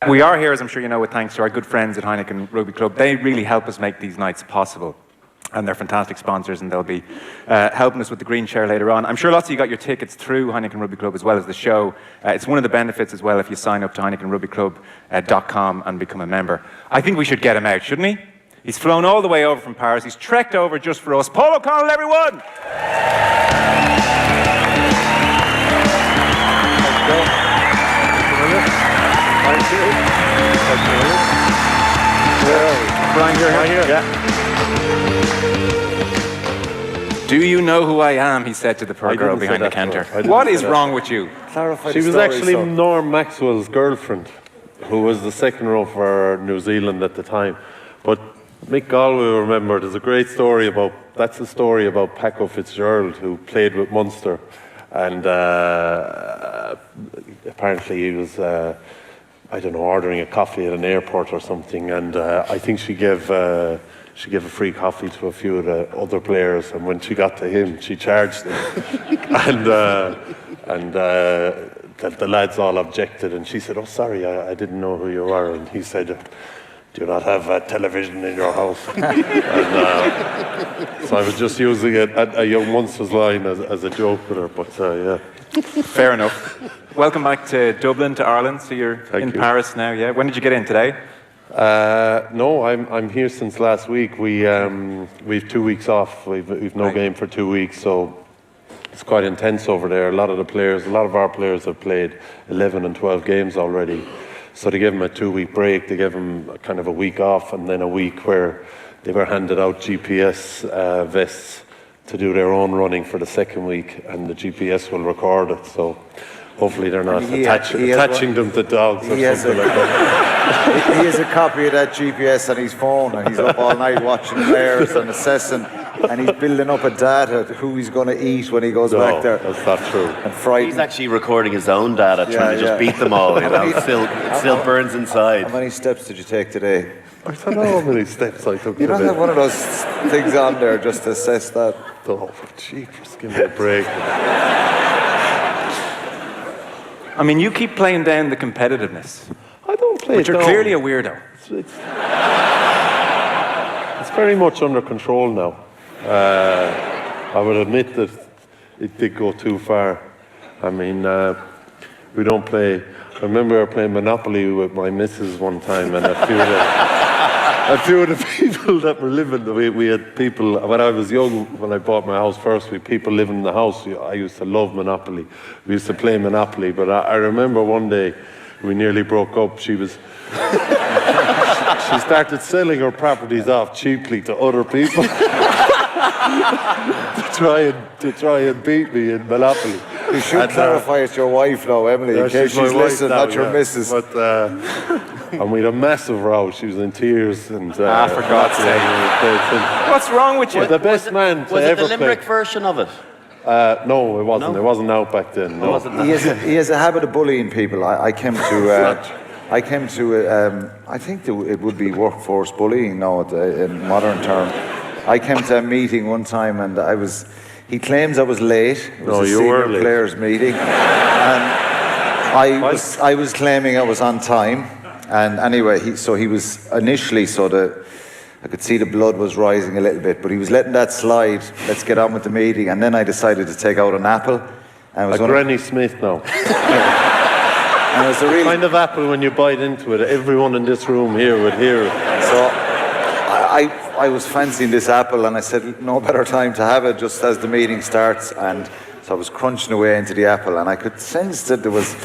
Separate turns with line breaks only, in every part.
We are here, as I'm sure you know, with thanks to our good friends at Heineken Rugby Club. They really help us make these nights possible. And they're fantastic sponsors, and they'll be helping us with the green share later on. I'm sure lots of you got your tickets through Heineken Rugby Club as well as the show. It's one of the benefits as well if you sign up to HeinekenRugbyClub.com and become a member. I think we should get him out, shouldn't he? He's flown all the way over from Paris. He's trekked over just for us. Paul O'Connell, everyone!
Thank you.
Brian, you're here? Yeah. Do you know who I am? He said to the poor girl behind the counter. What is wrong with you?
She was actually Norm Maxwell's girlfriend, who was the second row for New Zealand at the time. But Mick Galway will remember, there's a great story about, that's a story about Paco Fitzgerald, who played with Munster. And apparently he was, I don't know, ordering a coffee at an airport or something. And I think she gave a free coffee to a few of the other players, and when she got to him, she charged him. and the lads all objected, and she said, "Oh, sorry, I didn't know who you were." And he said, "Do you not have a television in your house?" So I was just using a young Munster's line as a joke with her, but yeah.
Fair enough. Welcome back to Dublin, to Ireland. So you're in Paris now, yeah? When did you get in, today?
No, I'm here since last week. We've 2 weeks off. We've no game for 2 weeks, so it's quite intense over there. A lot of our players have played 11 and 12 games already. So they gave them a 2-week break. They gave them kind of a week off, and then a week where they were handed out GPS vests to do their own running for the second week, and the GPS will record it. So hopefully they're not attaching them to dogs or something like that.
He has a copy of that GPS on his phone, and he's up all night watching players and assessing, and he's building up a data who he's going to eat when he goes back there.
That's not true.
And frightened.
He's actually recording his own data, trying to just beat them all. You know, it still burns inside.
How many steps did you take today?
I don't know how many steps I took.
You don't have one of those things on there just to assess that.
Oh, jeepers, give me a break.
I mean, you keep playing down the competitiveness.
I don't play it
down. But you're clearly a weirdo.
It's very much under control now. I would admit that it did go too far. I mean, we don't play. I remember we were playing Monopoly with my missus one time, and a few of the people that were living, we had people, when I was young, when I bought my house first, we had people living in the house. I used to love Monopoly. We used to play Monopoly, but I remember one day we nearly broke up. She started selling her properties off cheaply to other people to try and beat me in Monopoly.
You should clarify it's your wife now, Emily, in case she's listening, not your missus.
But, and we had a massive row. She was in tears. And,
for God's sake. What's wrong with you?
The best man to ever play.
Was it the Limerick version of it?
No, it wasn't. No? It wasn't out back then. No.
He has a habit of bullying people. I came to, I think it would be workforce bullying now in modern term. I came to a meeting one time, and he claims I was late. It was a senior players meeting. And I was claiming I was on time. And anyway, he was initially I could see the blood was rising a little bit, but he was letting that slide. Let's get on with the meeting. And then I decided to take out an apple. And
Granny Smith now.
And it was a really
kind of apple when you bite into it. Everyone in this room here would hear it.
So I was fancying this apple, and I said, no better time to have it just as the meeting starts. And so I was crunching away into the apple, and I could sense that there was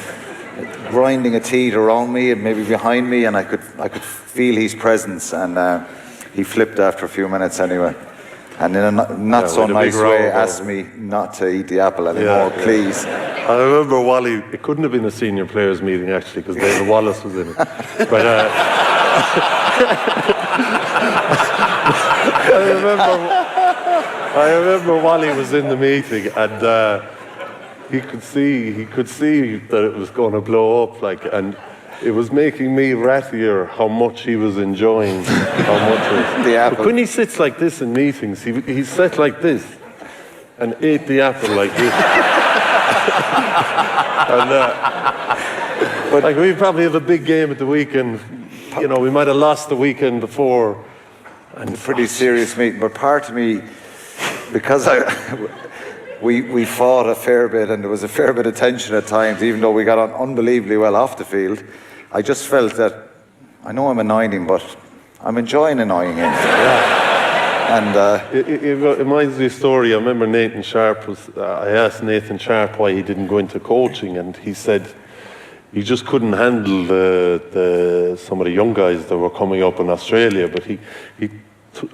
grinding a teeth around me and maybe behind me, and I could feel his presence. And he flipped after a few minutes anyway, and in a not so nice way asked me not to eat the apple anymore, please.
I remember Wally. It couldn't have been a senior players meeting actually, because David Wallace was in it. But I remember Wally was in the meeting, and he could see that it was going to blow up, and it was making me rattier how much he was enjoying
the apple.
But when he sits like this in meetings, he sat like this and ate the apple like this. But like we probably have a big game at the weekend. You know, we might have lost the weekend before.
And a pretty serious meeting. But part of me, because we fought a fair bit and there was a fair bit of tension at times, even though we got on unbelievably well off the field, I just felt that, I know I'm annoying him, but I'm enjoying annoying him. Yeah. And
it reminds me of a story. I remember Nathan Sharp I asked Nathan Sharp why he didn't go into coaching, and he said he just couldn't handle some of the young guys that were coming up in Australia. But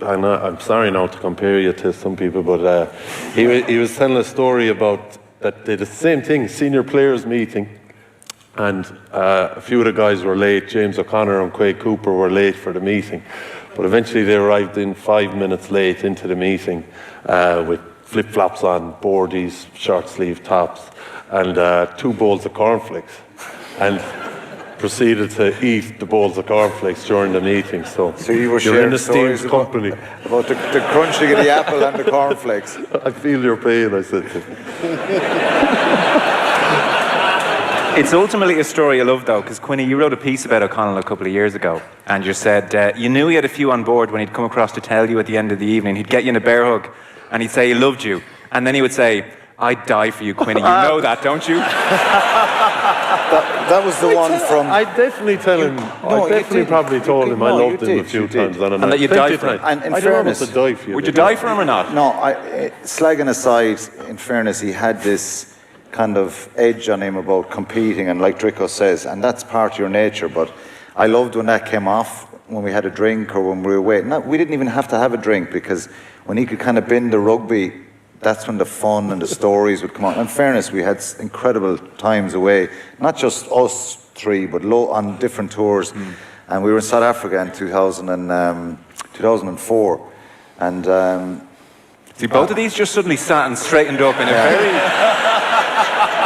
and I'm sorry now to compare you to some people, but he was telling a story about that they did the same thing, senior players meeting, and a few of the guys were late. James O'Connor and Quay Cooper were late for the meeting. But eventually they arrived in 5 minutes late into the meeting with flip-flops on, boardies, short-sleeve tops, and 2 bowls of cornflakes, and proceeded to eat the bowls of cornflakes during the meeting. So
you were
you're
sharing
in
stories
esteemed company.
about the crunching of the apple and the cornflakes.
I feel your pain, I said to him.
It's ultimately a story I love, though, because Quinny, you wrote a piece about O'Connell a couple of years ago, and you said you knew he had a few on board when he'd come across to tell you at the end of the evening. He'd get you in a bear hug, and he'd say he loved you, and then he would say, "I'd die for you, Quinny. You know that, don't you?"
That was the one from...
I definitely tell him. I definitely probably told him I loved him a few times on a night.
And that you'd die for him.
And in
I
fairness,
don't know to die for you.
Would you die for him or not?
No, slagging aside, in fairness, he had this kind of edge on him about competing, and like Drico says, and that's part of your nature, but I loved when that came off, when we had a drink or when we were away. We didn't even have to have a drink, because when he could kind of bend the rugby, that's when the fun and the stories would come out. In fairness, we had incredible times away, not just us 3, but on different tours. And we were in South Africa in 2004. And
see, both of these just suddenly sat and straightened up in a very...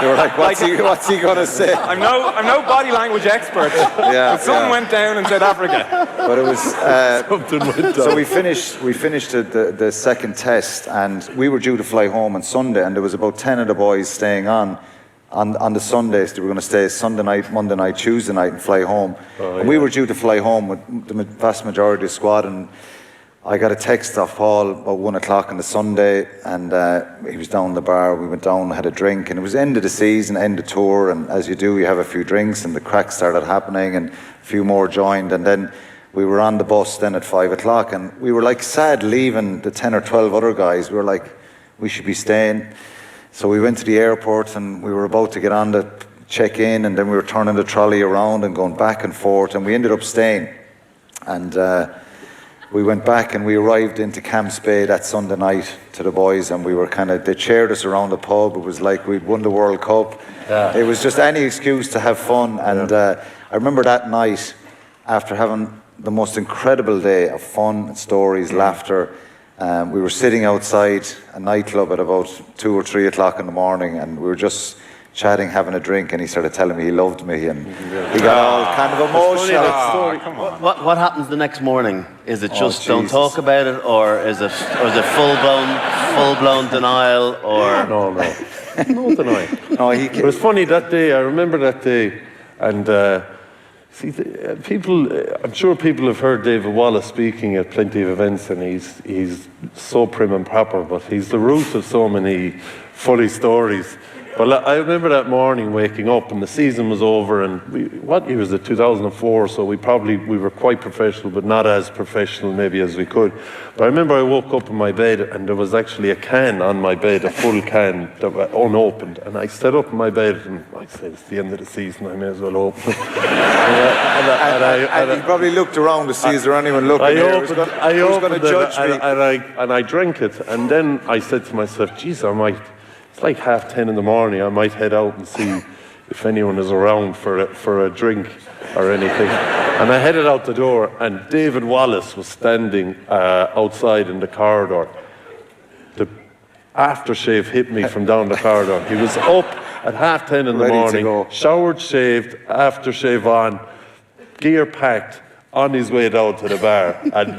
They were like, what's he going to say?
I'm no body language expert. But someone went down and said Africa.
But it was...
Something went down.
So we finished the second test, and we were due to fly home on Sunday, and there was about 10 of the boys staying on the Sundays. They were going to stay Sunday night, Monday night, Tuesday night, and fly home. And we were due to fly home with the vast majority of the squad, and I got a text off Paul about 1 o'clock on the Sunday, and he was down in the bar. We went down, had a drink, and it was end of the season, end of tour, and as you do, you have a few drinks, and the cracks started happening, and a few more joined, and then we were on the bus then at 5 o'clock, and we were like sad leaving the 10 or 12 other guys. We were like, we should be staying. So we went to the airport, and we were about to get on the check-in, and then we were turning the trolley around and going back and forth, and we ended up staying. And we went back and we arrived into Camps Bay that Sunday night to the boys, and we were they cheered us around the pub. It was like we'd won the World Cup. Yeah. It was just any excuse to have fun. And I remember that night, after having the most incredible day of fun and stories, laughter, we were sitting outside a nightclub at about 2 or 3 o'clock in the morning, and we were just chatting, having a drink, and he started telling me he loved me, and he got all kind of emotional.
What happens the next morning? Is it just don't talk about it, or is it full blown denial, or
no denial?
No,
it was funny that day. I remember that day, and people. I'm sure people have heard David Wallace speaking at plenty of events, and he's so prim and proper, but he's the root of so many funny stories. Well, I remember that morning waking up, and the season was over, and what year was it? 2004. So we were quite professional, but not as professional maybe as we could. But I remember I woke up in my bed, and there was actually a can on my bed, a full can that was unopened. And I stood up in my bed, and I said, "It's the end of the season. I may as well open it."
and he probably looked around to see is there anyone looking here who's going to judge me.
And I drank it, and then I said to myself, "Geez, it's like 10:30 in the morning. I might head out and see if anyone is around for a drink or anything." And I headed out the door, and David Wallace was standing outside in the corridor. The aftershave hit me from down the corridor. He was up at 10:30 in the morning, showered, shaved, aftershave on, gear packed, on his way down to the bar. And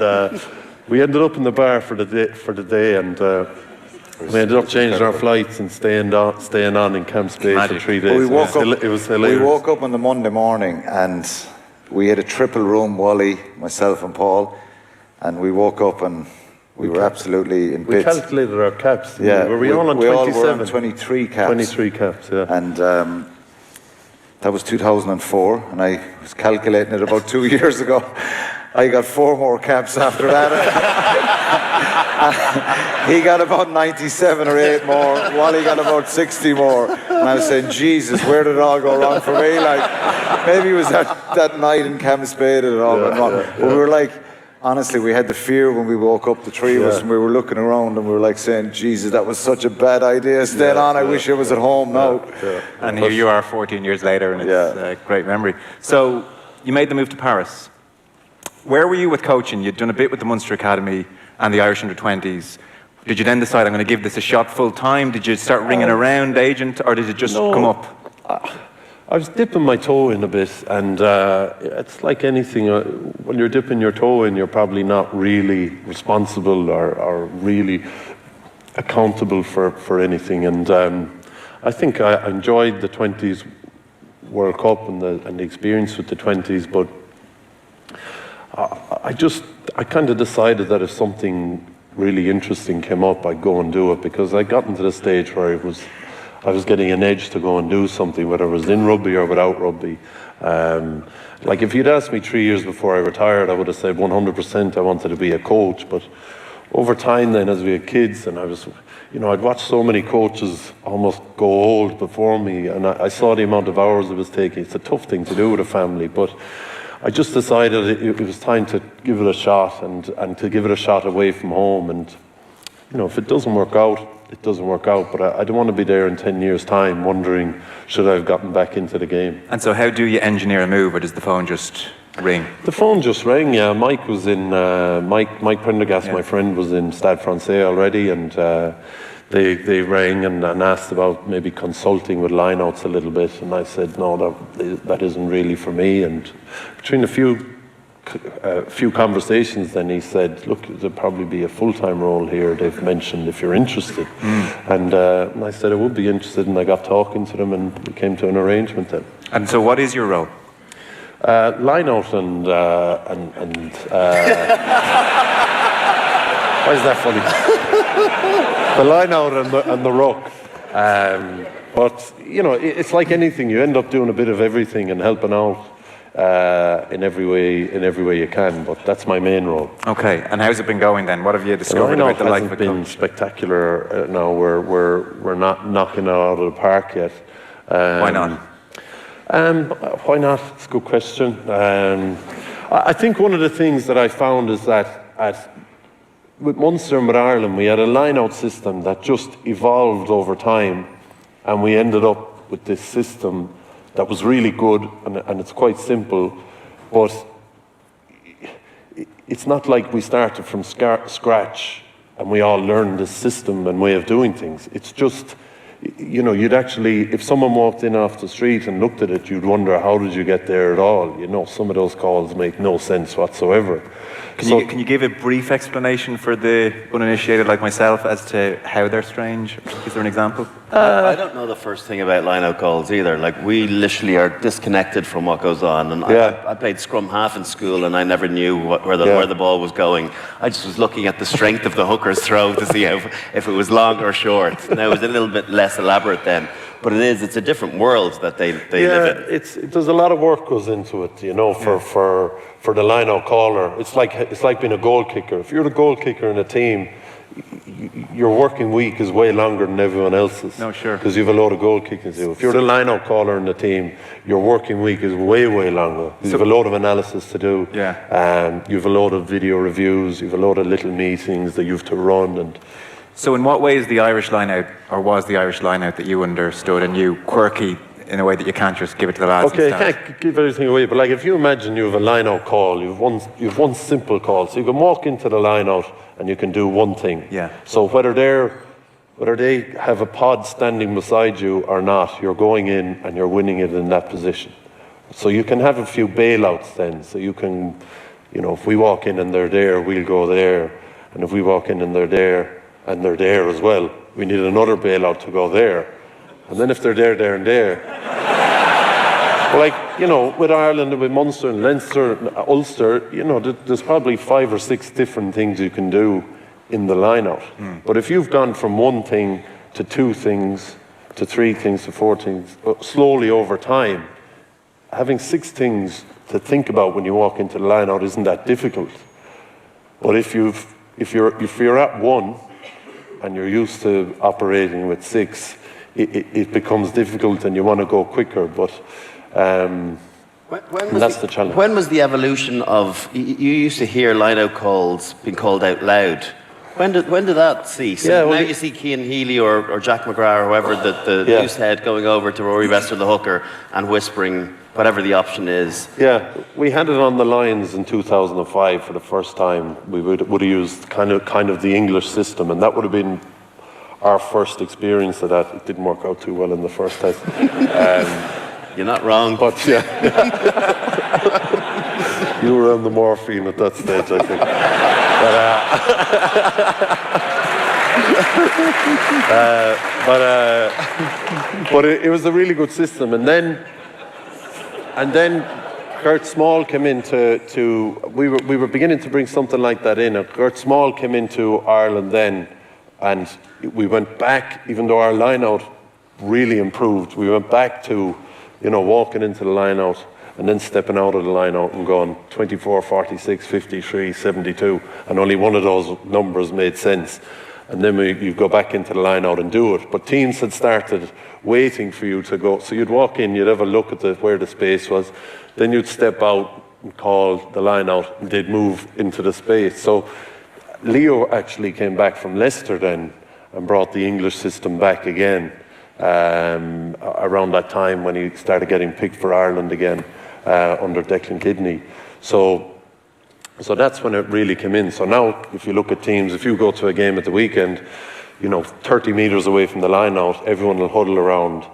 we ended up in the bar for the day, and We ended up changing our flights and staying on in Camp Space for 3 days.
But we woke up,
it was hilarious.
We woke up on the Monday morning and we had a triple room, Wally, myself and Paul, and we woke up and we were absolutely in
We
bits.
calculated our caps.
Yeah,
Were we all on
we
27?
all were on 23 caps.
23 caps, yeah.
And that was 2004, and I was calculating it about 2 years ago. I got 4 more caps after that. He got about 97 or 8 more. Wally got about 60 more. And I was saying, Jesus, where did it all go wrong for me? Like, maybe it was that night in Camp Spade that it all went wrong. But we were like, honestly, we had the fear when we woke up, the three of us, and we were looking around and we were like saying, Jesus, that was such a bad idea. Staying on, I wish I was at home now.
And here you are 14 years later, and it's a great memory. So you made the move to Paris. Where were you with coaching? You'd done a bit with the Munster Academy and the Irish Under-20s. Did you then decide, I'm going to give this a shot full time? Did you start ringing around agent, or did it just come up?
I was dipping my toe in a bit, and it's like anything. When you're dipping your toe in, you're probably not really responsible or really accountable for anything. And I think I enjoyed the 20s World Cup and the experience with the 20s, but I kind of decided that if something really interesting came up, I'd go and do it, because I got into the stage where I was getting an edge to go and do something, whether it was in rugby or without rugby. Like if you'd asked me 3 years before I retired, I would have said 100% I wanted to be a coach. But over time then, as we had kids, and I'd watched so many coaches almost go old before me, and I saw the amount of hours it was taking. It's a tough thing to do with a family, but I just decided it was time to give it a shot, and to give it a shot away from home. And if it doesn't work out, it doesn't work out, but I don't want to be there in 10 years' time wondering, should I have gotten back into the game?
And so how do you engineer a move, or does the phone just ring?
The phone just rang, yeah. Mike was in, Mike Prendergast, my friend, was in Stade Francais already, and they rang and asked about maybe consulting with lineouts a little bit, and I said, no, that isn't really for me. And between a few conversations, then he said, look, there'll probably be a full-time role here, they've mentioned, if you're interested. And I said I would be interested, and I got talking to them, and we came to an arrangement then.
And so what is your role?
Lineout and why is that funny? The lineout and the ruck. But it's like anything, you end up doing a bit of everything and helping out in every way you can, but that's my main role.
Okay, and how's it been going then? What have you discovered about the life of a
been
coach?
spectacular. No, we're not knocking it out of the park yet.
Why not?
Why not? It's a good question. I think one of the things that I found is that with Munster and with Ireland, we had a line-out system that just evolved over time, and we ended up with this system that was really good, and it's quite simple, but it's not like we started from scratch and we all learned this system and way of doing things. It's just, you'd actually, if someone walked in off the street and looked at it, you'd wonder, how did you get there at all? Some of those calls make no sense whatsoever.
Can you give a brief explanation for the uninitiated like myself as to how they're strange? Is there an example?
I don't know the first thing about line-out calls either. Like, we literally are disconnected from what goes on. And I played scrum half in school, and I never knew where the ball was going. I just was looking at the strength of the hooker's throw to see if it was long or short. Now, it was a little bit less elaborate then. But it's a different world that they live in.
There's a lot of work goes into it, for the line-out caller. It's like being a goal kicker. If you're the goal kicker in a team, your working week is way longer than everyone else's.
No, sure.
Because you have a load of goal kicking to do. If you're the line-out caller in the team, your working week is way, way longer. You have a load of analysis to do.
Yeah.
You have a load of video reviews. You have a load of little meetings that you have to run. And
so in what way is the Irish line-out, or was the Irish line-out that you understood and you quirky in a way that you can't just give it to the lads?
Okay, you can't give everything away, but like if you imagine you have a line-out call, you have one simple call, so you can walk into the line-out and you can do one thing.
Yeah.
So whether they have a pod standing beside you or not, you're going in and you're winning it in that position. So you can have a few bailouts then. So you can, if we walk in and they're there, we'll go there, and if we walk in and they're there as well, we need another bailout to go there. And then if they're there, and there. Like, you know, with Ireland and with Munster and Leinster and Ulster, you know, there's probably 5 or 6 different things you can do in the line-out. But if you've gone from one thing to 2 things, to 3 things, to 4 things, slowly over time, having 6 things to think about when you walk into the line-out isn't that difficult. But if you're at 1 and you're used to operating with 6, it becomes difficult and you want to go quicker. But that's the challenge.
When was the evolution of, you used to hear line-out calls being called out loud. When did that cease?
Yeah, well,
now you see Cian Healy or Jack McGrath or whoever, the loose head going over to Rory Vester, the hooker, and whispering whatever the option is.
Yeah, we had it on the lines in 2005 for the first time. We would have used kind of the English system, and that would have been our first experience of that. It didn't work out too well in the first test.
You're not wrong.
But yeah. You were on the morphine at that stage, I think. But it was a really good system. And then Gert Small came into we were beginning to bring something like that in. Gert Small came into Ireland then, and we went back, even though our line-out really improved, we went back to, you know, walking into the line-out and then stepping out of the line-out and going 24, 46, 53, 72, and only one of those numbers made sense. And then you go back into the line-out and do it. But teams had started waiting for you to go. So you'd walk in, you'd have a look at where the space was, then you'd step out and call the line-out, and they'd move into the space. So Leo actually came back from Leicester then and brought the English system back again around that time when he started getting picked for Ireland again under Declan Kidney. So that's when it really came in. So now, if you look at teams, if you go to a game at the weekend, you know, 30 metres away from the line-out, everyone will huddle around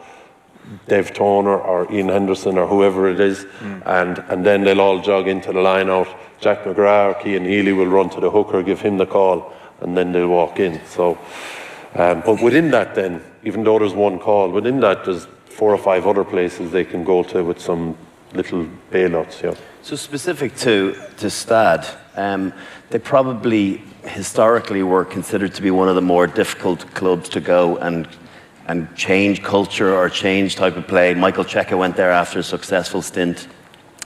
Dev Toner or Ian Henderson or whoever it is, and then they'll all jog into the line-out. Jack McGrath or Cian Healy will run to the hooker, give him the call, and then they'll walk in. So, but within that then, even though there's one call, within that there's 4 or 5 other places they can go to with some little bailouts, yeah.
So specific to Stad, they probably historically were considered to be one of the more difficult clubs to go and change culture or change type of play. Michael Cheika went there after a successful stint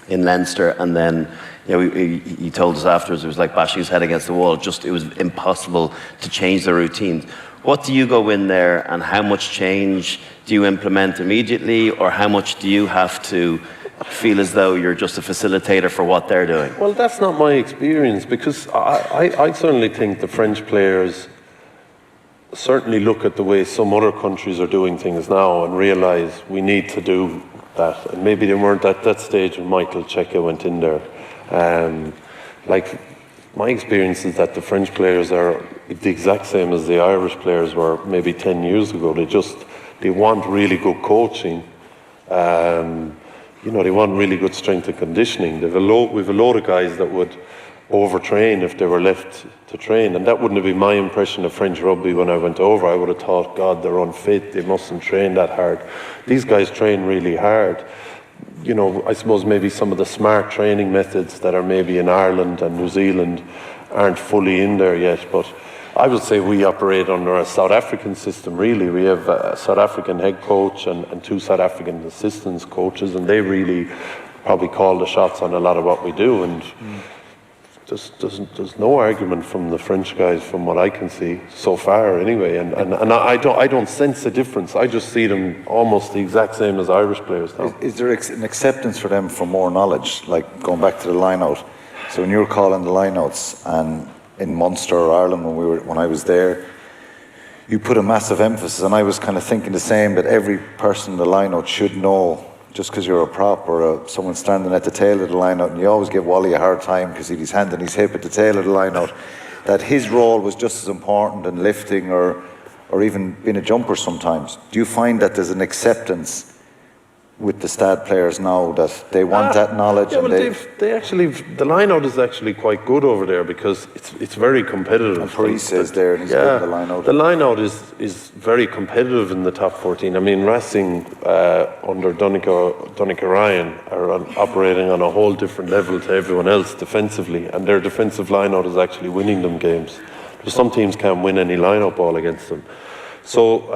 in Leinster, and then, you know, he told us afterwards it was like bashing his head against the wall. It was impossible to change the routines. What do you go in there, and how much change do you implement immediately, or how much do you have to feel as though you're just a facilitator for what they're doing?
Well, that's not my experience, because I certainly think the French players certainly look at the way some other countries are doing things now and realise we need to do that. And maybe they weren't at that stage when Michael Cheika went in there. Like, my experience is that the French players are the exact same as the Irish players were maybe 10 years ago. They want really good coaching. You know, they want really good strength and conditioning. We've a load of guys that would overtrain if they were left to train, and that wouldn't have been my impression of French rugby when I went over. I would have thought, God, they're unfit, they mustn't train that hard. These guys train really hard. You know, I suppose maybe some of the smart training methods that are maybe in Ireland and New Zealand aren't fully in there yet, but I would say we operate under a South African system, really. We have a South African head coach and 2 South African assistants coaches, and they really probably call the shots on a lot of what we do. And there's no argument from the French guys, from what I can see so far, anyway. And I don't sense a difference. I just see them almost the exact same as Irish players now.
Is there an acceptance for them for more knowledge, like going back to the line-out? So when you were calling the line-outs, and in Munster or Ireland when I was there, you put a massive emphasis, and I was kind of thinking the same, that every person in the line-out should know, just because you're a prop or someone standing at the tail of the line-out, and you always give Wally a hard time because he had his hand on his hip at the tail of the line-out, that his role was just as important in lifting or even being a jumper sometimes. Do you find that there's an acceptance with the stud players now that they want that knowledge.
Yeah,
and
well, the line-out is actually quite good over there because it's very competitive.
And Paris is there and he's good in the line-out.
The line-out is very competitive in the top 14. I mean, Racing under Donica Ryan are operating on a whole different level to everyone else defensively, and their defensive line-out is actually winning them games. Some teams can't win any line-out ball against them. So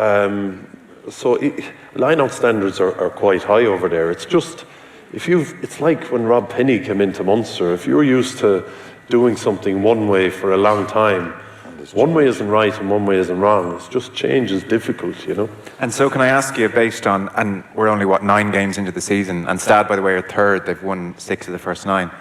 line-out standards are quite high over there. It's just, it's like when Rob Penny came into Munster. If you're used to doing something one way for a long time, one way isn't right and one way isn't wrong. It's just change is difficult, you know.
And so can I ask you, based on, and we're only, 9 games into the season, and Stad, by the way, are third. They've won 6 of the first 9.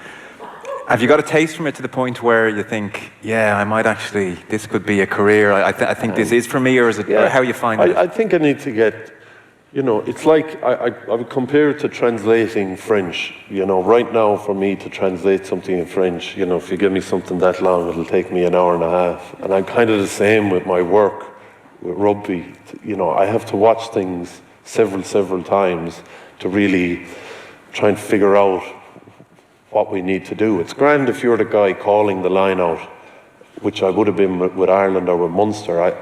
Have you got a taste from it to the point where you think, yeah, I might actually, this could be a career, I think this is for me, or is it, or how you find it?
I think I need to get, you know, it's like, I would compare it to translating French. You know, right now for me to translate something in French, you know, if you give me something that long, it'll take me an hour and a half. And I'm kind of the same with my work, with rugby. You know, I have to watch things several times to really try and figure out what we need to do. It's grand if you're the guy calling the line out, which I would have been with Ireland or with Munster.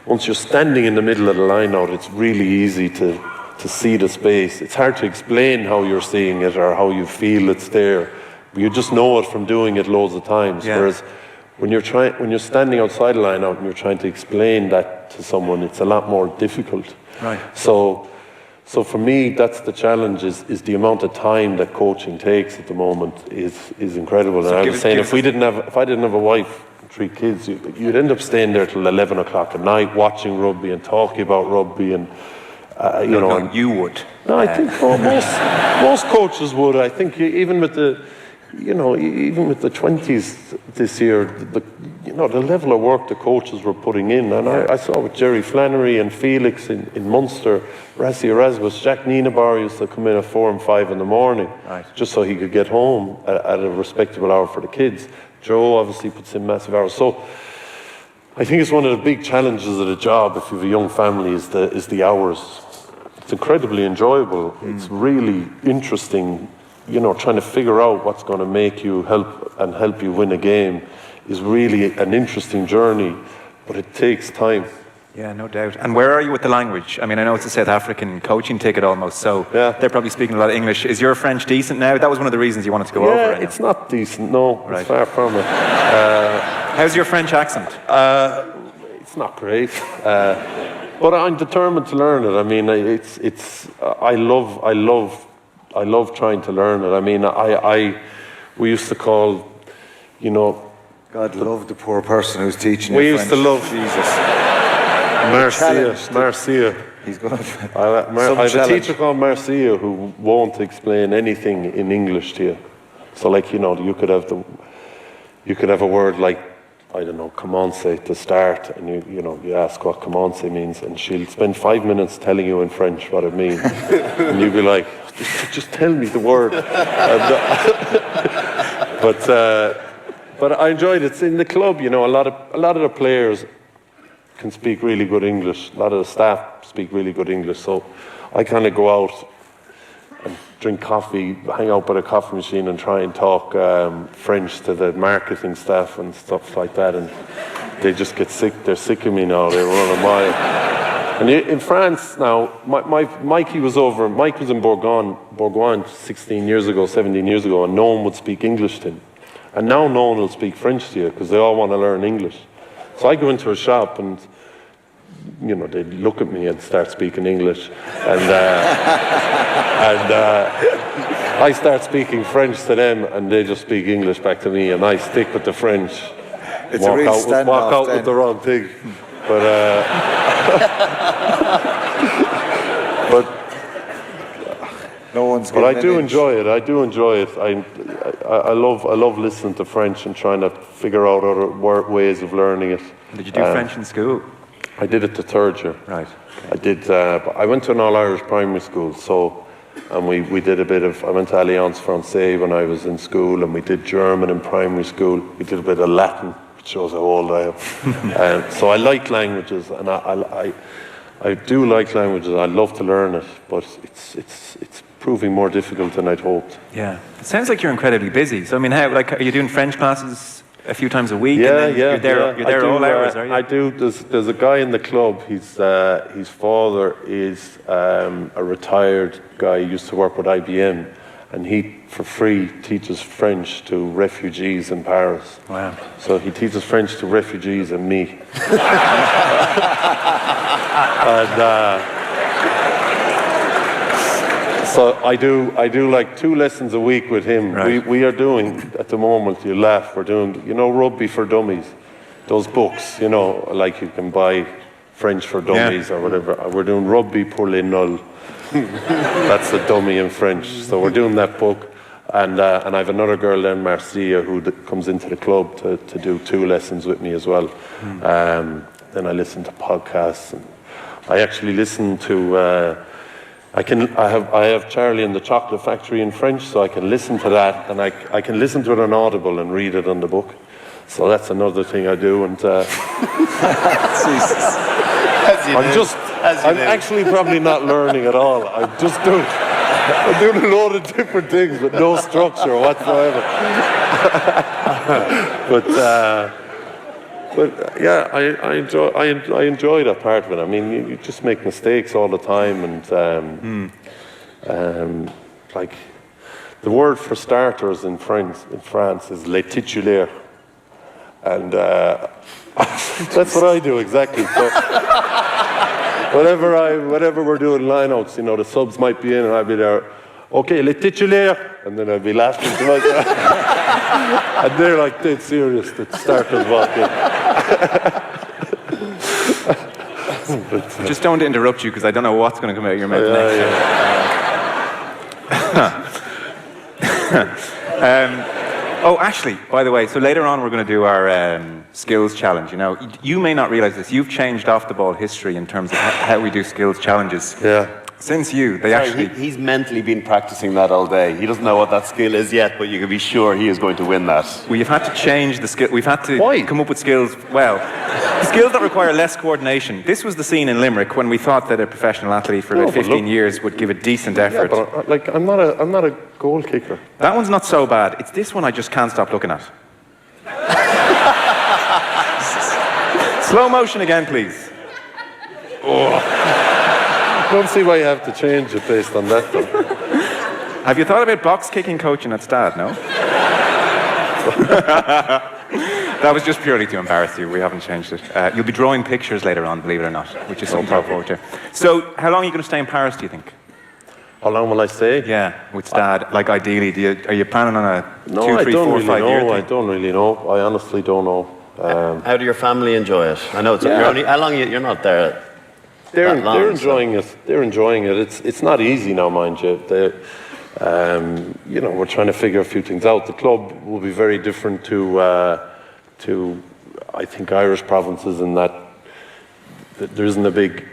Once you're standing in the middle of the line out, it's really easy to see the space. It's hard to explain how you're seeing it or how you feel it's there. You just know it from doing it loads of times. Yeah. Whereas when you're standing outside the line out and you're trying to explain that to someone, it's a lot more difficult.
Right.
So for me, that's the challenge, is the amount of time that coaching takes at the moment is incredible. So and I was saying, if I didn't have a wife and 3 kids, you'd end up staying there till 11 o'clock at night watching rugby and talking about rugby and, you know.
No, you would.
No, I think most coaches would. I think even with the 20s this year, the level of work the coaches were putting in, and I saw with Jerry Flannery and Felix in Munster, Rassi Erasmus, Jack Nienaber used to come in at 4 and 5 in the morning, right, just so he could get home at a respectable hour for the kids. Joe obviously puts in massive hours. So I think it's one of the big challenges of the job if you have a young family is the hours. It's incredibly enjoyable. It's really interesting. You know, trying to figure out what's going to make you help you win a game is really an interesting journey, but it takes time.
Yeah, no doubt. And where are you with the language? I mean, I know it's a South African coaching ticket almost, so they're probably speaking a lot of English. Is your French decent now? That was one of the reasons you wanted to go over it.
Yeah, it's not decent, no. Right. It's far from it.
How's your French accent?
It's not great. But I'm determined to learn it. I mean, I love trying to learn it. I mean, we used to call, you know...
God love the poor person who's teaching you
We used
French.
to love...
Jesus.
Marcia.
He's going
I have a teacher called Marcia who won't explain anything in English to you. So, like, you know, you could have a word like, I don't know, commence to start, and you ask what commence means, and she'll spend 5 minutes telling you in French what it means, and you'll be like, just tell me the word. But I enjoyed it. It's in the club, you know, a lot of the players can speak really good English. A lot of the staff speak really good English, so I kind of go out and drink coffee, hang out by the coffee machine and try and talk French to the marketing staff and stuff like that, and they just get sick. They're sick of me now. They run a mile. And in France now, Mikey was in Bourgogne 17 years ago, and no one would speak English to him. And now no one will speak French to you because they all want to learn English. So I go into a shop and, you know, they look at me and start speaking English, and I start speaking French to them, and they just speak English back to me, and I stick with the French.
It's a real standoff.
Walk out with the wrong thing,
no one's.
But I do enjoy it. I love listening to French and trying to figure out other ways of learning it.
Did you do French in school?
I did it the 3rd year.
Right.
I did. I went to an all-Irish primary school, and we did a bit of. I went to Alliance Française when I was in school, and we did German in primary school. We did a bit of Latin, which shows how old I am. So I like languages, and I I do like languages. I love to learn it, but it's proving more difficult than I'd hoped.
Yeah. It sounds like you're incredibly busy. So, I mean, are you doing French classes a few times a week?
Yeah,
and then you're there all hours, are you?
I do. There's a guy in the club. His father is a retired guy. He used to work with IBM, and he, for free, teaches French to refugees in Paris.
Wow.
So he teaches French to refugees and me. So I do like 2 lessons a week with him.
Right.
We are doing, at the moment, you laugh, we're doing, Rugby for Dummies. Those books, like you can buy French for Dummies or whatever. We're doing Rugby pour les nuls. That's a dummy in French. So we're doing that book. And I have another girl then, Marcia, who comes into the club to do 2 lessons with me as well. Then I listen to podcasts. And I actually listen to... I have Charlie and the Chocolate Factory in French, so I can listen to that, and I can listen to it on Audible and read it on the book. So that's another thing I do. And I'm actually probably not learning at all. I'm doing a load of different things with no structure whatsoever. But yeah, I enjoy that part of it. I mean, you just make mistakes all the time, and like the word for starters in France is les titulaires, and that's what I do exactly. So whenever we're doing lineouts, the subs might be in, and I'd be there. Okay, les titulaires, and then I'd be laughing to myself. And they're like dead serious. The starters walk in.
Just don't want to interrupt you because I don't know what's going to come out of your mouth next. Oh, actually, by the way, so later on we're going to do our skills challenge. You may not realize this. You've changed off the ball history in terms of how we do skills challenges.
Yeah.
Since
he's mentally been practicing that all day. He doesn't know what that skill is yet, but you can be sure he is going to win that.
We've had to change the skill. We've had to come up with skills. Well, skills that require less coordination. This was the scene in Limerick when we thought that a professional athlete for about 15 years would give a decent effort.
Yeah, but I'm not a goal kicker.
That one's not so bad. It's this one I just can't stop looking at. Slow motion again, please.
Oh. I don't see why you have to change it based on that, though.
Have you thought about box kicking coaching at Stad, no? That was just purely to embarrass you. We haven't changed it. You'll be drawing pictures later on, believe it or not, which is something to look forward to. So, how long are you going to stay in Paris, do you think?
How long will I stay?
Yeah, with Stad. Like, ideally, are you planning on a 2, 3, 4, 5 year thing?
I don't really know. I honestly don't know.
How do your family enjoy it? I know how long you're not there.
They're enjoying it. They're enjoying it. It's not easy now, mind you. We're trying to figure a few things out. The club will be very different to I think Irish provinces in that there isn't a big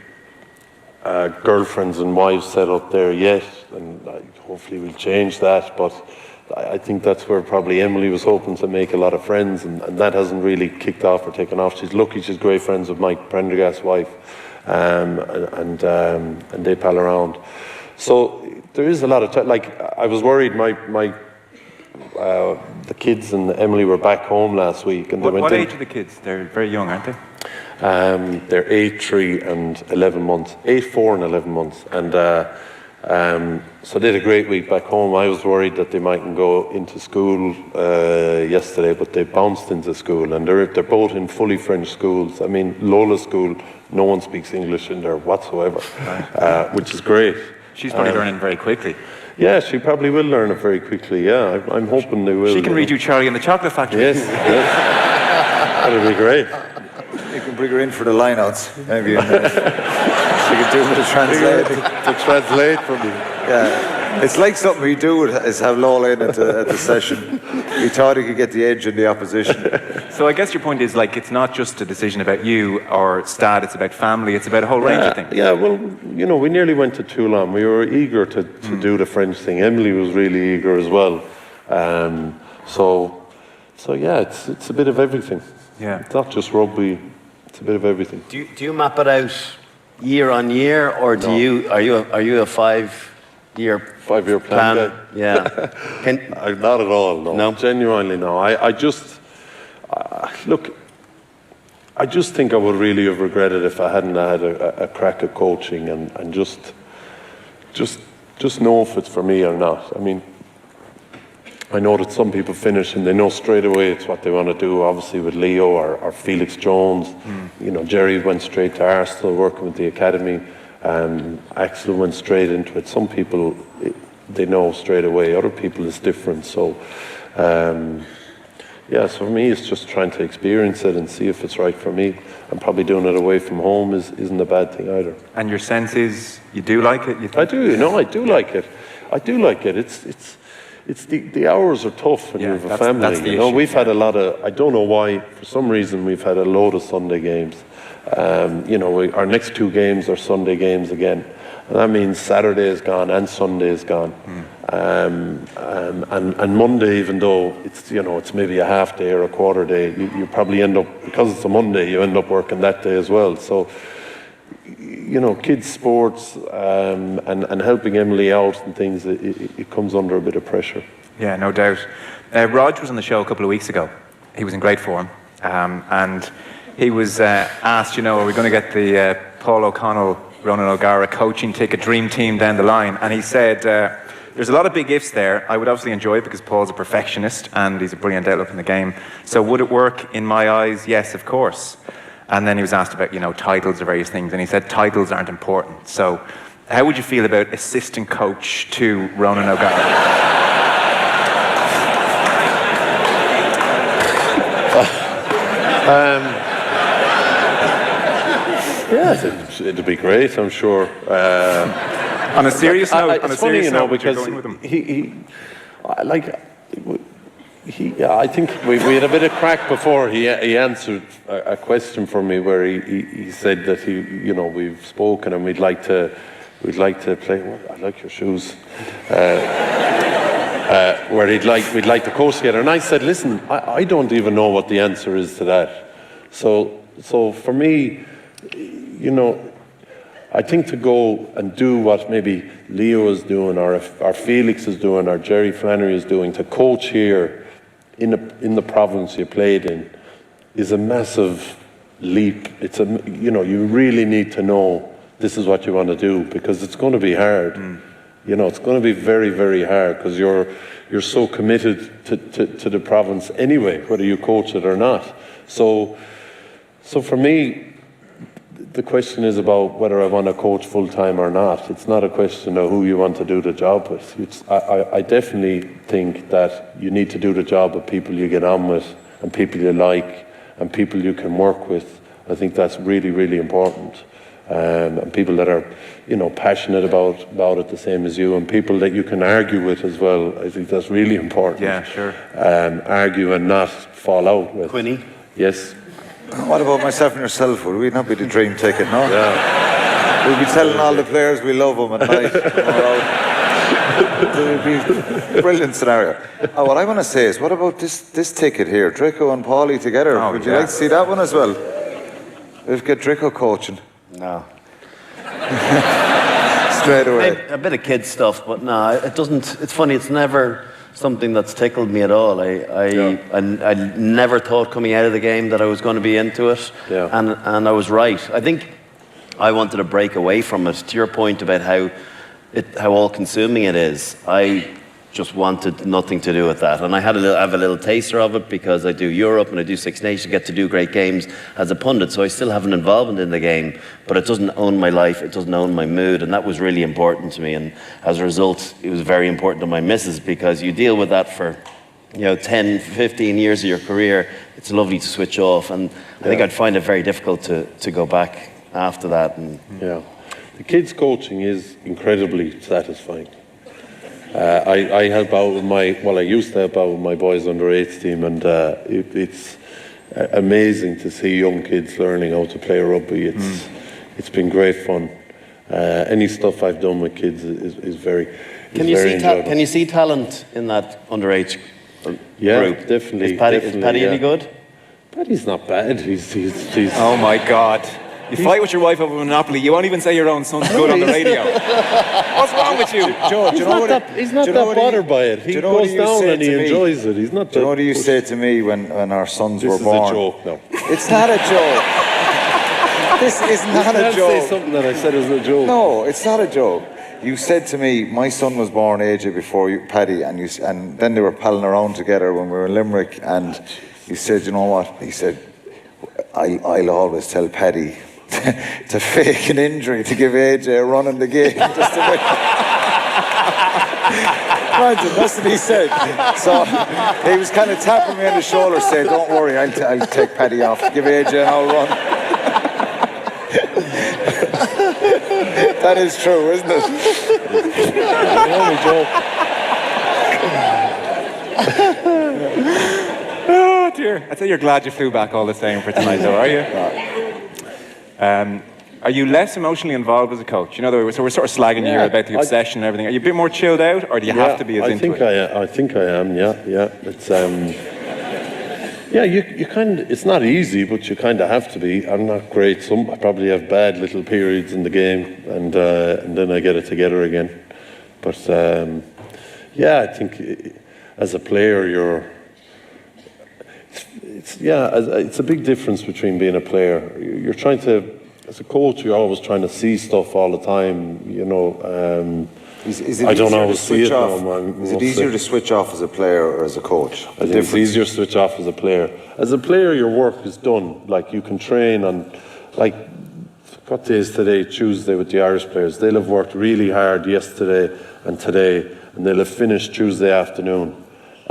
girlfriends and wives set up there yet, and hopefully we'll change that. But I think that's where probably Emily was hoping to make a lot of friends, and that hasn't really kicked off or taken off. She's lucky; she's great friends with Mike Prendergast's wife. And they pal around. So there is a lot of time. Like, I was worried the kids and Emily were back home last week. And
what age are the kids? They're very young, aren't they?
They're 8, 3 and 11 months. 8, 4 and 11 months. And so they had a great week back home. I was worried that they mightn't go into school yesterday, but they bounced into school, and they're both in fully French schools. I mean, Lola's school, no one speaks English in there whatsoever, which is great.
She's probably learning very quickly.
Yeah, she probably will learn it very quickly. Yeah, I'm hoping they will.
She can read you Charlie and the Chocolate Factory.
Yes. That'll be great.
You can bring her in for the lineouts, maybe. She could do a bit of translating.
To translate for me.
Yeah. It's like something we do is have Lola in at the session. We thought he could get the edge in the opposition.
So I guess your point is, like, it's not just a decision about you or Stad, it's about family, it's about a whole range of things.
Yeah, well, we nearly went to Toulon. We were eager to do the French thing. Emily was really eager as well. So yeah, it's a bit of everything.
Yeah.
It's not just rugby, it's a bit of everything.
Do you map it out year on year, or are you a 5-year
5-year plan?
Yeah.
Not at all. No. Genuinely, no. I just look. I just think I would really have regretted if I hadn't had a crack at coaching and just know if it's for me or not. I mean, I know that some people finish and they know straight away it's what they want to do. Obviously, with Leo or Felix Jones, Jerry went straight to Arsenal, working with the academy. Axel went straight into it. Some people, they know straight away. Other people, it's different. So, so for me, it's just trying to experience it and see if it's right for me. And probably doing it away from home isn't a bad thing either.
And your sense is you do like it?
I do. I do like it. I do like it. It's the hours are tough when you have a family.
That's the issue.
We've had a lot of. I don't know why. For some reason, we've had a load of Sunday games. Our next 2 games are Sunday games again, and that means Saturday is gone and Sunday is gone. And Monday, even though it's maybe a half day or a quarter day, you probably end up, because it's a Monday, you end up working that day as well. So, kids' sports and helping Emily out and things, it comes under a bit of pressure.
Yeah, no doubt. Rog was on the show a couple of weeks ago. He was in great form, and he was asked, are we going to get the Paul O'Connell, Ronan O'Gara coaching ticket dream team down the line? And he said, there's a lot of big ifs there. I would obviously enjoy it because Paul's a perfectionist and he's a brilliant outlook in the game. So would it work? In my eyes, yes, of course. And then he was asked about, titles or various things, and he said titles aren't important. So how would you feel about assistant coach to Ronan O'Gara?
It'd be great, I'm sure.
On a serious note,
it's funny, because I think we had a bit of crack before. He answered a question for me where he said that we've spoken and we'd like to play. Well, I like your shoes. Where we'd like to coach together, and I said, listen, I don't even know what the answer is to that. So for me, I think to go and do what maybe Leo is doing, or Felix is doing, or Jerry Flannery is doing, to coach here in the province you played in, is a massive leap. You really need to know this is what you want to do, because it's going to be hard. It's going to be very, very hard, because you're so committed to the province anyway, whether you coach it or not. So for me, the question is about whether I want to coach full-time or not. It's not a question of who you want to do the job with. I definitely think that you need to do the job with people you get on with, and people you like, and people you can work with. I think that's really, really important. And people that are, passionate about it the same as you, and people that you can argue with as well. I think that's really important.
Yeah, sure.
Argue and not fall out with.
Quinny?
Yes.
What about myself and yourself? Would we not be the dream ticket, no?
Yeah.
We'd be telling all the players we love them at night. It would be a brilliant scenario. What I want to say is, what about this ticket here? Drico and Paulie together. Would you like to see that one as well? Let's get Drico coaching.
No.
Straight away.
A bit of kid stuff, but no, it doesn't. It's funny, it's never something that's tickled me at all. I never thought coming out of the game that I was going to be into it, and I was right. I think I wanted to break away from it. To your point about how all-consuming it is, I just wanted nothing to do with that. And I have a little taster of it because I do Europe and I do Six Nations, get to do great games as a pundit, so I still have an involvement in the game, but it doesn't own my life, it doesn't own my mood, and that was really important to me. And as a result, it was very important to my missus, because you deal with that for 10, 15 years of your career. It's lovely to switch off, and I think I'd find it very difficult to go back after that. And
the kids' coaching is incredibly satisfying. I help out with I used to help out with my boys under 8s team, and it's amazing to see young kids learning how to play rugby. It's been great fun. Any stuff I've done with kids is very enjoyable.
Can you see talent in that underage group?
Yeah, definitely.
Is Paddy any good?
Paddy's not bad. He's
Oh my God. You fight with your wife over Monopoly. You won't even say your own son's good on the radio. What's wrong with you?
Joe,
He's not that bothered by it. He goes down and he enjoys it. He's not.
Do you know what he used to say to me when our sons were born?
This is a joke. No,
it's not a joke. This is not a joke.
Say something that I said is a joke.
No, it's not a joke. You said to me, my son was born AJ before you, Paddy, and then they were palling around together when we were in Limerick, and you said, you know what? He said, I'll always tell Paddy to fake an injury to give AJ a run in the game. Just to make... Imagine, that's what he said. So he was kind of tapping me on the shoulder, saying, don't worry, I'll take Paddy off, give AJ an all run. That is true, isn't it?
Oh dear. I'd say you're glad you flew back all the same for tonight, though, are you? Are you less emotionally involved as a coach? You know, so we're sort of slagging you about the obsession and everything. Are you a bit more chilled out, or do you have to be as into it?
I think I am. Yeah. It's you kind of. It's not easy, but you kind of have to be. I'm not great. I probably have bad little periods in the game, and then I get it together again. But I think as a player, it's a big difference between being a player. You're trying to, as a coach, you're always trying to see stuff all the time. You know. I don't always see it.
Is it easier to switch off as a player or as a coach?
I think it's easier to switch off as a player. As a player, your work is done. Like, you can train on, like, what day is today? Tuesday with the Irish players. They'll have worked really hard yesterday and today, and they'll have finished Tuesday afternoon.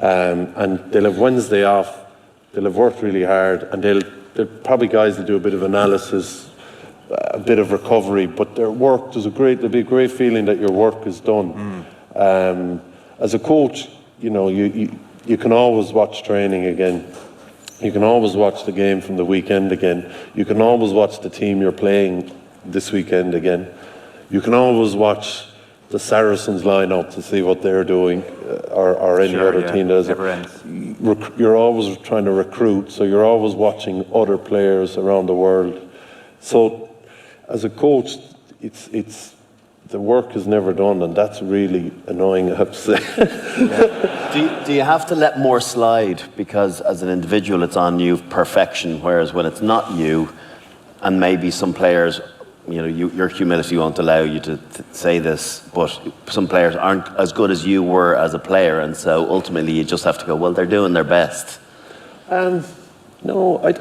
And they'll have Wednesday off. They'll have worked really hard, and they'll probably guys that do a bit of analysis, a bit of recovery, but their work, there'll be a great feeling that your work is done. As a coach, you know, you can always watch training again. You can always watch the game from the weekend again. You can always watch the team you're playing this weekend again. You can always watch the Saracens lineup to see what they're doing, or any other team does. You're always trying to recruit, so you're always watching other players around the world. So as a coach, it's the work is never done, and that's really annoying, I have to say.
Do you have to let more slide because as an individual it's on you perfection, whereas when it's not you, and maybe some players, you know, your humility won't allow you to say this, but some players aren't as good as you were as a player, and so ultimately you just have to go, well, they're doing their best.
No, I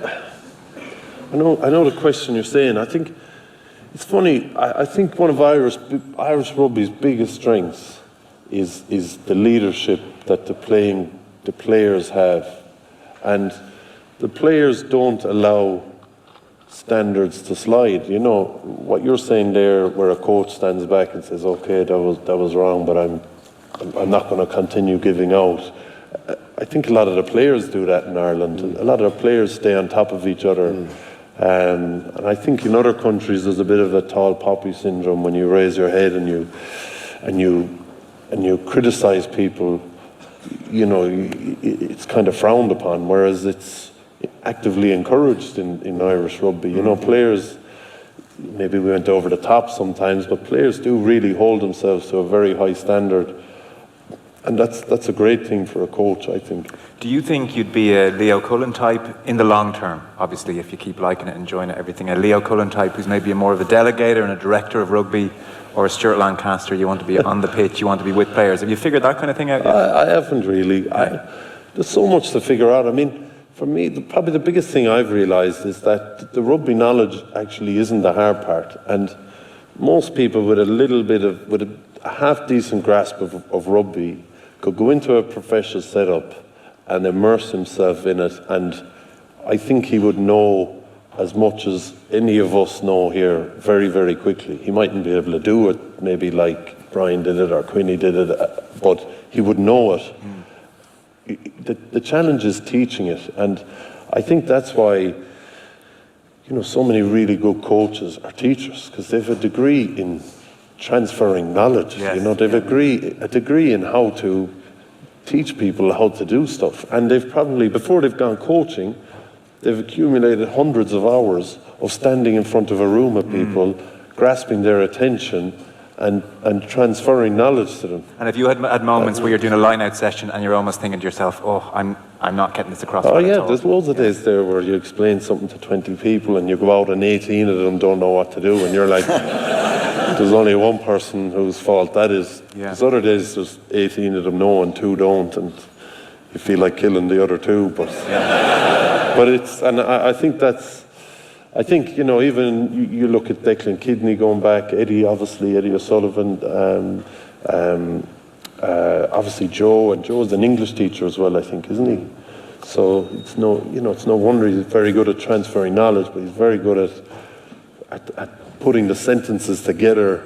know the question you're saying. I think it's funny. I think one of Irish rugby's biggest strengths is the leadership that the players have, and the players don't allow standards to slide. You know what you're saying there, where a coach stands back and says, "Okay, that was wrong, but I'm not going to continue giving out." I think a lot of the players do that in Ireland. A lot of the players stay on top of each other. And I think in other countries there's a bit of a tall poppy syndrome when you raise your head and you criticize people. You know, it's kind of frowned upon, whereas it's actively encouraged in Irish rugby. You know, players, maybe we went over the top sometimes, but players do really hold themselves to a very high standard. And that's a great thing for a coach, I think.
Do you think you'd be a Leo Cullen type in the long term? Obviously, if you keep liking it, enjoying it, everything. A Leo Cullen type who's maybe more of a delegator and a director of rugby, or a Stuart Lancaster, you want to be on the pitch, you want to be with players. Have you figured that kind of thing out yet?
I haven't really. There's so much to figure out. I mean, for me, probably the biggest thing I've realised is that the rugby knowledge actually isn't the hard part. And most people with a half-decent grasp of rugby could go into a professional setup and immerse himself in it, and I think he would know as much as any of us know here very, very quickly. He mightn't be able to do it maybe like Brian did it or Quinny did it, but he would know it. The challenge is teaching it, and I think that's why, you know, so many really good coaches are teachers, because they have a degree in transferring knowledge. Yes. You know, they've a degree in how to teach people how to do stuff, and they've probably, before they've gone coaching, they've accumulated hundreds of hours of standing in front of a room of people, grasping their attention, and transferring knowledge to them.
And if you had moments where you're doing a line-out session and you're almost thinking to yourself, oh, I'm not getting this across.
Oh yeah, there's loads of days there where you explain something to 20 people and you go out and 18 of them don't know what to do, and you're like, there's only one person whose fault that is.
Yeah.
There's other days there's 18 of them know and 2 don't, and you feel like killing the other 2. But I think, you know, even you look at Declan Kidney going back, Eddie O'Sullivan, obviously Joe, and Joe's an English teacher as well, I think, isn't he? So it's no wonder he's very good at transferring knowledge, but he's very good at putting the sentences together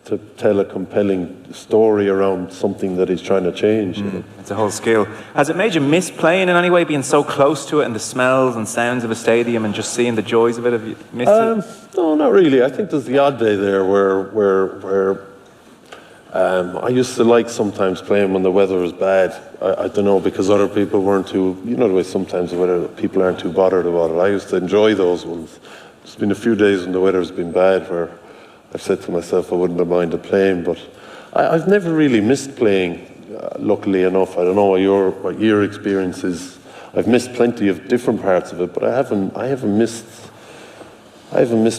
to tell a compelling story around something that he's trying to change. You know?
It's a whole skill. Has it made you miss playing in any way, being so close to it and the smells and sounds of a stadium and just seeing the joys of it? Have you missed it?
No, not really. I think there's the odd day there where I used to like sometimes playing when the weather was bad. I don't know, because other people weren't too, you know the way sometimes the weather, people aren't too bothered about it. I used to enjoy those ones. There's been a few days when the weather's been bad where I've said to myself I wouldn't have minded playing, but I've never really missed playing, luckily enough. I don't know what your experience is. I've missed plenty of different parts of it, but I haven't missed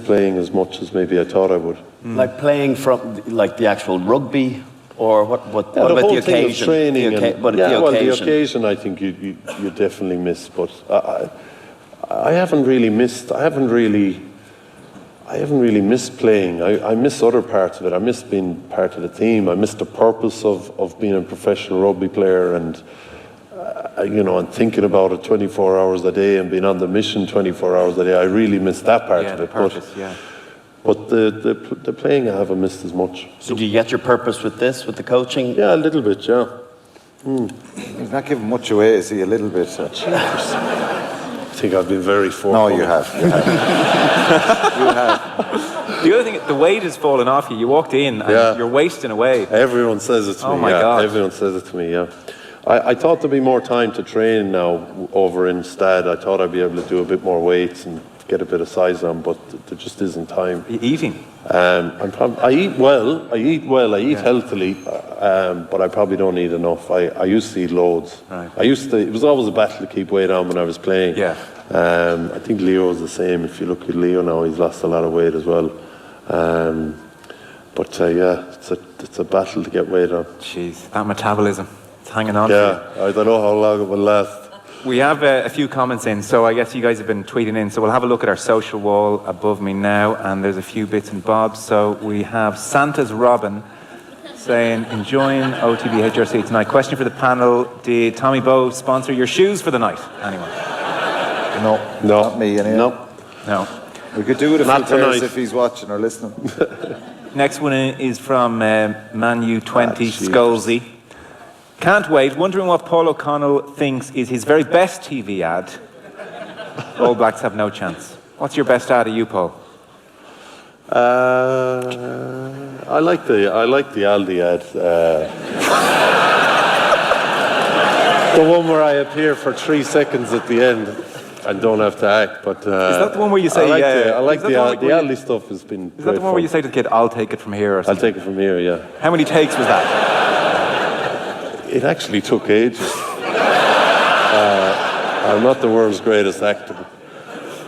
playing as much as maybe I thought I would.
Like playing from like the actual rugby, or what about the occasion?
Training
the
occasion I think you definitely miss, but I haven't really missed playing. I miss other parts of it. I miss being part of the team. I miss the purpose of being a professional rugby player, and and thinking about it 24 hours a day and being on the mission 24 hours a day. I really miss that part of it. But the playing I haven't missed as much.
So do you get your purpose with the coaching?
Yeah, a little bit, yeah.
He's not giving much away, is he? A little bit.
I think I've been very fortunate.
No, you have. You have.
The other thing, the weight has fallen off you. You walked in and you're wasting away.
Everyone says it to me.
Oh my God.
Everyone says it to me, yeah. I thought there'd be more time to train now over in Stad. I thought I'd be able to do a bit more weights and get a bit of size on, but there just isn't time.
Eating?
I eat well. I eat healthily, but I probably don't eat enough. I used to eat loads.
Right.
It was always a battle to keep weight on when I was playing.
Yeah.
I think Leo's the same. If you look at Leo now, he's lost a lot of weight as well. It's a battle to get weight on.
Jeez, that metabolism. It's hanging on.
Yeah, I don't know how long it will last.
We have a few comments in, so I guess you guys have been tweeting in. So we'll have a look at our social wall above me now, and there's a few bits and bobs. So we have Santa's Robin saying, enjoying OTB HRC tonight. Question for the panel, did Tommy Bowe sponsor your shoes for the night? Anyone?
No, not me anyway.
No.
We could do it a few
Not
pairs
tonight.
if he's watching or listening.
Next one is from Manu 20, Scolesy. Can't wait, wondering what Paul O'Connell thinks is his very best TV ad. All Blacks have no chance. What's your best ad of you, Paul?
I like the Aldi ad. The one where I appear for 3 seconds at the end and don't have to act. But
is that the one where you say?
I like the Aldi stuff has been.
Is that the one where you say to the kid, "I'll take it from here"? Or
I'll
something?
take it from here. Yeah.
How many takes was that?
It actually took ages. I'm not the world's greatest actor.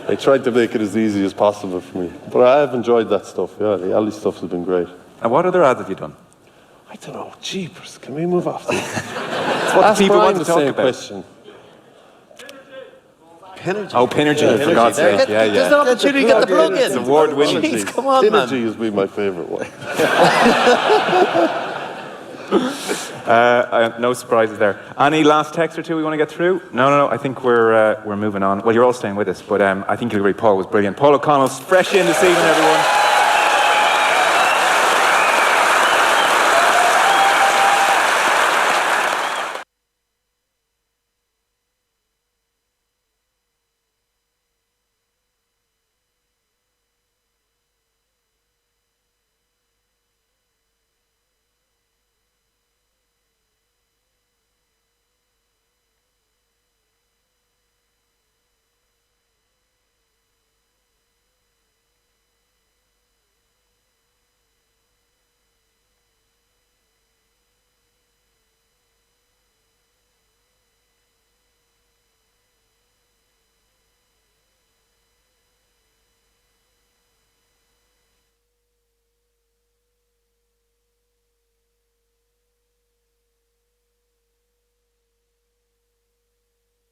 I tried to make it as easy as possible for me. But I have enjoyed that stuff, yeah. The Aldi stuff has been great.
And what other ads have you done?
I don't know, jeepers, can we move off this?
It's what people want to talk about.
Question.
Pinergy.
Oh, Pinergy, for God's sake. Yeah,
There's an opportunity to get the plug in.
It's award-winning.
Jeez, come on, man.
Pinergy has been my favourite one.
No surprises there. Any last text or two we want to get through? No. I think we're moving on. Well, you're all staying with us, but I think you'll agree Paul was brilliant. Paul O'Connell's fresh in this evening, everyone.